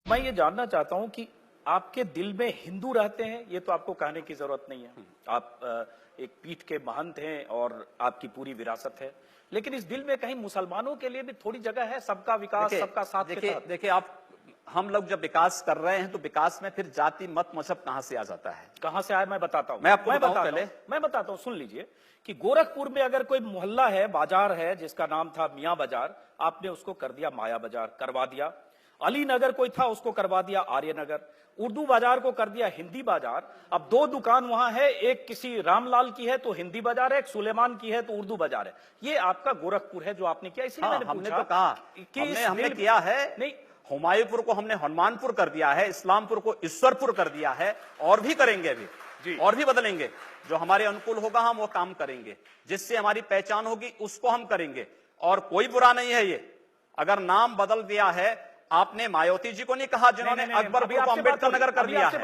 मैं ये जानना चाहता हूं कि आपके दिल में हिंदू रहते हैं, ये तो आपको कहने की जरूरत नहीं है। आप एक पीठ के महंत हैं और आपकी पूरी विरासत है, लेकिन इस दिल में कहीं मुसलमानों के लिए भी थोड़ी जगह है, सबका विकास, सबका साथ के तहत। देखिए आप, हम लोग जब विकास कर रहे हैं तो विकास में फिर जाति मत मजहब कहां से आ जाता है? कहां से आया मैं बताता हूं। मैं आपको बताऊं पहले। मैं बताता हूं, सुन लीजिए कि गोरखपुर में अगर कोई मोहल्ला है, बाजार है, जिसका नाम था मियां बाजार, आपने उसको कर दिया माया बाजार, करवा दिया। अली नगर कोई था, उसको करवा दिया आर्य नगर। उर्दू बाजार को कर दिया हिंदी बाजार। अब दो दुकान वहां है, एक किसी रामलाल की है तो हिंदी बाजार है, एक सुलेमान की है तो उर्दू बाजार है। ये आपका गोरखपुर है जो आपने किया, इसलिए मैंने हमने पूछा तो कहा कि हमने किया है। नहीं, हुमायूंपुर को हमने हनुमानपुर कर दिया है, इस्लामपुर को ईश्वरपुर कर दिया है, और भी करेंगे अभी जी। और भी बदलेंगे। जो हमारे अनुकूल होगा हम वो काम करेंगे, जिससे हमारी पहचान होगी उसको हम करेंगे। और कोई बुरा नहीं है ये, अगर नाम बदल दिया है। आपने मायावती जी को नहीं कहा जिन्होंने अकबरपुर को अम्बेडकर नगर कर दिया है,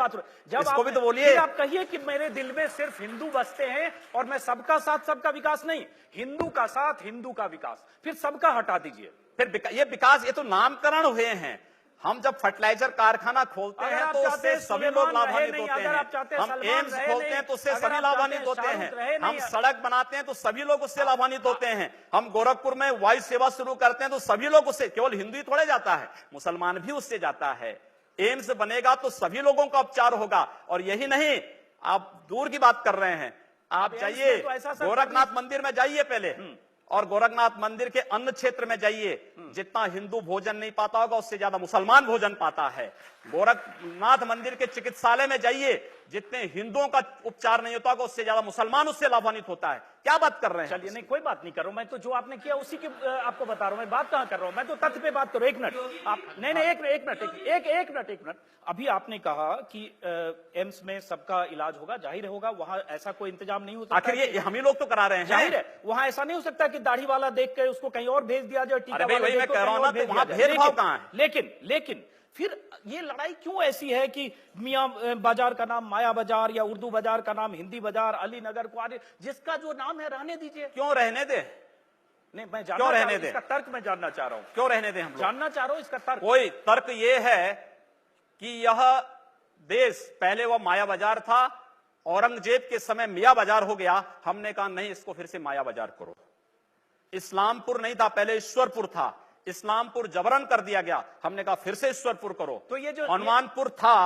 इसको भी तो बोलिए। आप कहिए कि मेरे दिल में सिर्फ हिंदू बसते हैं और मैं सबका साथ सबका विकास नहीं, हिंदू का साथ हिंदू का विकास, फिर सबका हटा दीजिए। फिर ये विकास, ये तो नामकरण हुए हैं। हम जब फर्टिलाइजर कारखाना खोलते हैं तो उससे सभी लोग लाभान्वित होते हैं। हम एम्स खोलते हैं तो उससे सभी लाभान्वित होते हैं। हम सड़क बनाते हैं तो सभी लोग उससे लाभान्वित होते हैं। हम गोरखपुर में वायु सेवा शुरू करते हैं तो सभी लोग उससे, केवल हिंदू ही थोड़े जाता है, मुसलमान भी उससे जाता है। एम्स बनेगा तो सभी लोगों का उपचार होगा। और यही नहीं, आप दूर की बात कर रहे हैं, आप जाइए गोरखनाथ मंदिर में जाइए पहले, और गोरखनाथ मंदिर के अन्य क्षेत्र में जाइए। जितना हिंदू भोजन नहीं पाता होगा उससे ज्यादा मुसलमान भोजन पाता है। गोरखनाथ मंदिर के चिकित्सालय में जाइए, जितने हिंदुओं का उपचार नहीं होता होगा उससे ज्यादा मुसलमान उससे लाभान्वित होता है। क्या बात कर रहे हैं? चलिए, नहीं कोई बात नहीं कर रहा हूं मैं, तो जो आपने किया उसी की आपको बता रहा हूं। मैं बात कहां कर रहा हूं, मैं तो तथ्य पे बात कर रहा हूं। एक मिनट आप, नहीं एक मिनट। अभी आपने कहा कि एम्स में सबका इलाज होगा, जाहिर होगा वहां ऐसा कोई इंतजाम नहीं हो सकता। आखिर ये हम ही लोग तो करा रहे हैं, जाहिर है वहां ऐसा नहीं हो सकता कि दाढ़ी वाला देख के उसको कहीं और भेज दिया जाए, टीका वाला मैं कह रहा हूं ना, तो वहां भेदभाव कहां है? लेकिन फिर ये लड़ाई क्यों ऐसी है कि मियां बाजार का नाम माया बाजार या उर्दू बाजार का नाम हिंदी बाजार, अली नगर को जिसका जो नाम है रहने दीजिए। क्यों रहने दे? नहीं, मैं जानना चाह रहा हूं इसका तर्क, मैं जानना चाह रहा हूं क्यों रहने दे। हम जानना चाह रहा हूं इसका तर्क। कोई तर्क ये है कि यह देश पहले वह माया बाजार था, औरंगजेब के समय मियां बाजार हो गया। हमने कहा नहीं, इसको फिर से माया बाजार करो। इस्लामपुर नहीं था, पहले ईश्वरपुर था, इस्लामपुर जबरन कर दिया गया। हमने कहा फिर से ईश्वरपुर करो। तो ये जो हनुमानपुर था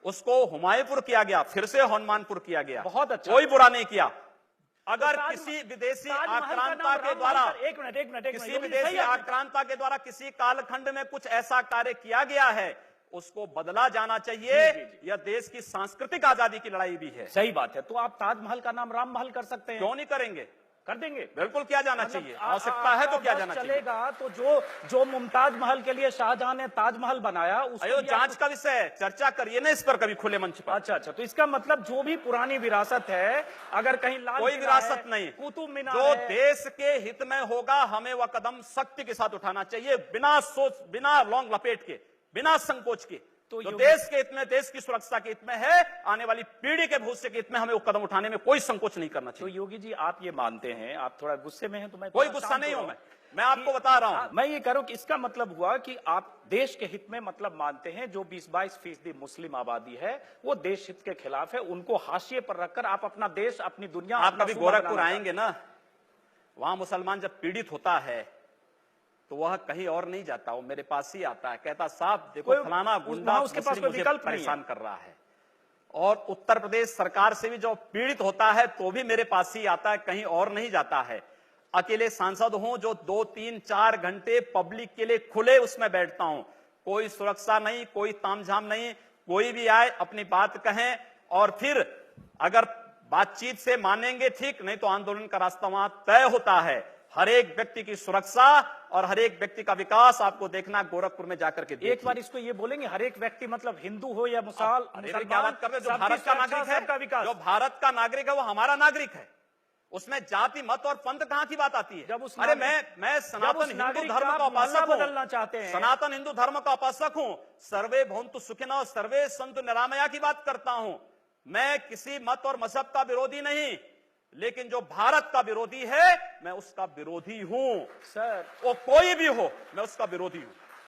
उसको हुमायूंपुर किया गया, फिर से हनुमानपुर किया गया। बहुत अच्छा, कोई बुरा नहीं किया। अगर किसी विदेशी आक्रांता के द्वारा किसी विदेशी आक्रांता के द्वारा किसी कालखंड में कुछ ऐसा कार्य किया गया है, उसको बदला जाना चाहिए। यह देश की सांस्कृतिक आजादी की लड़ाई भी है। सही बात है। तो आप ताजमहल का नाम राम महल कर सकते हैं, क्यों नहीं करेंगे? कर देंगे, बिल्कुल किया जाना चाहिए। आवश्यकता है तो किया जाना चाहिए। चलेगा तो जो मुमताज महल के लिए शाहजहां ने ताजमहल बनाया, उसको जांच का विषय है, चर्चा करिए ना इस पर कभी खुले मंच पर। अच्छा, तो इसका मतलब जो भी पुरानी विरासत है, अगर कहीं लाल कोई विरासत नहीं, कुतुब मीनार जो देश के हित में होगा हमें वह कदम सख्ती के साथ उठाना चाहिए, बिना सोच, बिना लौंग लपेट के, बिना संकोच के। तो देश के हित में, देश की सुरक्षा के हित में है, आने वाली पीढ़ी के भविष्य के हित में हमें वो कदम उठाने में कोई संकोच नहीं करना चाहिए। तो योगी जी, आप ये मानते हैं, आप थोड़ा गुस्से में हैं, तो मैं कोई गुस्सा नहीं हूं, मैं आपको बता रहा हूं। मैं ये कह रहा हूं कि इसका मतलब हुआ कि आप देश के हित में मतलब मानते हैं, जो 20-22% मुस्लिम आबादी है वो देश हित के खिलाफ है, उनको हाशिए पर रखकर आप अपना देश, अपनी दुनिया। आप कभी गोरखपुर आएंगे ना, वहां मुसलमान जब पीड़ित होता है तो वह कहीं और नहीं जाता, वो मेरे पास ही आता है, कहता साहब देखो फलाना गुंडा उसके पास कोई विकल्प परेशान कर रहा है। और उत्तर प्रदेश सरकार से भी जो पीड़ित होता है तो भी मेरे पास ही आता है, कहीं और नहीं जाता है। अकेले सांसद हूं जो 2, 3, 4 घंटे पब्लिक के लिए खुले उसमें बैठता हूं, कोई सुरक्षा नहीं, कोई तामझाम नहीं, कोई भी आए अपनी बात कहें, और फिर अगर बातचीत से मानेंगे ठीक, नहीं तो आंदोलन का रास्ता वहां तय होता है। हर एक व्यक्ति की सुरक्षा और हर एक व्यक्ति का विकास आपको देखना गोरखपुर में जाकर के। एक बार इसको ये बोलेंगे, हर एक व्यक्ति मतलब हिंदू हो या मुसलमान, क्या बात कर रहे हैं? जो भारत का नागरिक है, जो भारत का नागरिक है वो हमारा नागरिक है, उसमें जाति मत और पंथ कहां की बात आती है? जब उस अरे मैं सनातन हिंदू धर्म का उपासक बदलना चाहते हैं, सनातन हिंदू धर्म का उपासक हूं, सर्वे भवन्तु सुखिनः सर्वे सन्तु निरामया की बात करता हूं। मैं किसी मत और मजहब का विरोधी नहीं, लेकिन जो भारत का विरोधी है मैं उसका विरोधी हूं। सर, वो कोई भी हो, मैं उसका विरोधी हूं।